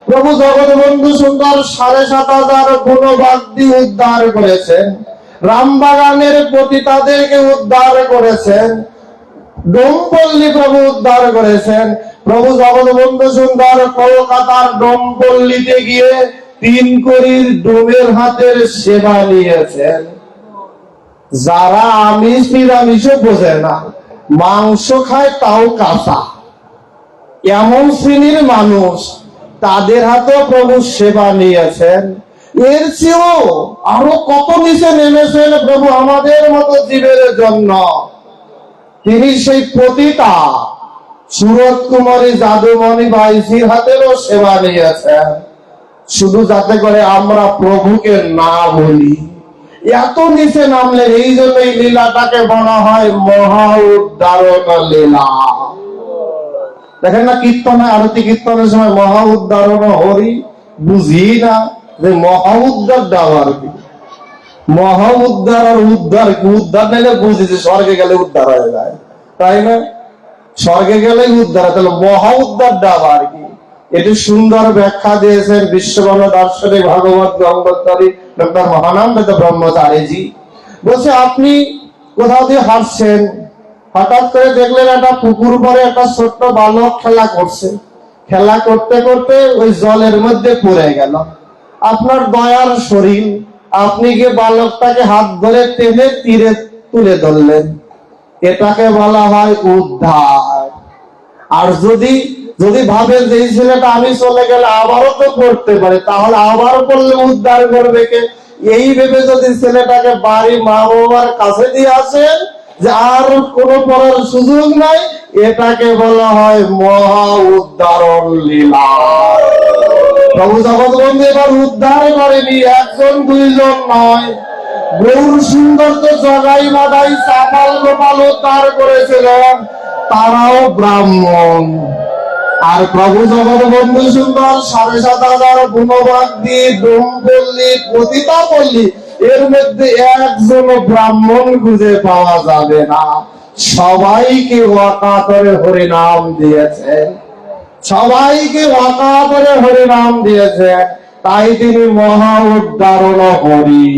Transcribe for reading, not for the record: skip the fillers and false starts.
প্রভু জগৎবন্ধু সুন্দর ৭,৭০০০ গুণবাগ দিয়ে উদ্ধার করেছেন, রামবাগানের পতিতাদেরকে উদ্ধার করেছেন, ডোমপল্লী প্রভু উদ্ধার করেছেন। প্রভু জগৎবন্ধু সুন্দর কলকাতার ডোমপল্লীতে গিয়ে ৩ কোটির ডোমের হাতের সেবা নিয়েছেন। যারা আমিষ নিরামিষও বোঝে না, মাংস খায় তাও কাঁচা, এমন শ্রেণীর মানুষ, তাদের হাতেও প্রভু সেবা নিয়েছেন। এর চেয়েও আরো কত নিচে নেমেছেন প্রভু আমাদের মতো জীবের জন্য। তিনি সেই পতিতা সুরত কুমারী যাদুমণি বাইজির হাতেরও সেবা নিয়েছেন, শুধু যাতে করে আমরা প্রভুকে না বলি। এত নিচে নামলেন, এই জন্য এই লীলাটাকে বলা হয় মহা উদ্ধারণ লীলা। দেখেন না কীর্তনে, আরতি কীর্তনের সময় মহা উদ্ধারণ হরি, বুঝি না যে মহা উদ্ধার দেওয়ার কি, মহা উদ্ধার আর উদ্ধার কি? উদ্ধার নিলে বুঝি যে স্বর্গে গেলে উদ্ধার হয়ে যায়, তাই না? স্বর্গে গেলেই উদ্ধার, তাহলে মহা উদ্ধার দেওয়ার কি? এটি সুন্দর ব্যাখ্যা দিয়েছেন বিশ্ববর্ণ দার্শনিক ভাগবত গঙ্গোত্তরী ডক্টর মহানন্দ ব্রহ্মচারীজি। বলছে আপনি কোথাও দিয়ে হাঁটছেন, হঠাৎ করে দেখলেন একটা পুকুর পরে একটা ছোট্ট বালক খেলা করছে, খেলা করতে করতে ওই জলের মধ্যে পড়ে গেল। আপনার দয়ার শরীর, আপনি গিয়ে বালকটাকে হাত ধরে টেনে তীরে তুলে ধরলেন, এটাকে বলা হয় উদ্ধার। আর যদি ভাবেন যে এই ছেলেটা আমি চলে গেলে আবারও তো করতে পারে, তাহলে আবার করলে উদ্ধার করবে কে? এই ভেবে যদি ছেলেটাকে বাড়ি মা বাবার কাছে দিয়ে আসেন যে আর কোনো পড়ার সুযোগ নাই, এটাকে বলা হয় মহা উদ্ধারণ লীলা। প্রভু জগৎবন্ধু এবার উদ্ধার করেনি, একজন দুইজন নয়, গৌর সুন্দর তো জগাই বাদাই চাপাল গোপাল উদ্ধার করেছিলেন, তারাও ব্রাহ্মণ। আর প্রভু জগৎবন্ধু সুন্দর ৭,৭০০০ গুণবাগ দিয়ে ডোমপল্লী পতিতা পল্লী, এর মধ্যে একজন ব্রাহ্মণ খুঁজে পাওয়া যাবে না। সবাইকে অকাতরে হরিনাম দিয়েছেন, সবাইকে অকাতরে হরিনাম দিয়েছেন, তাই তিনি মহা উদ্ধারণ হরি।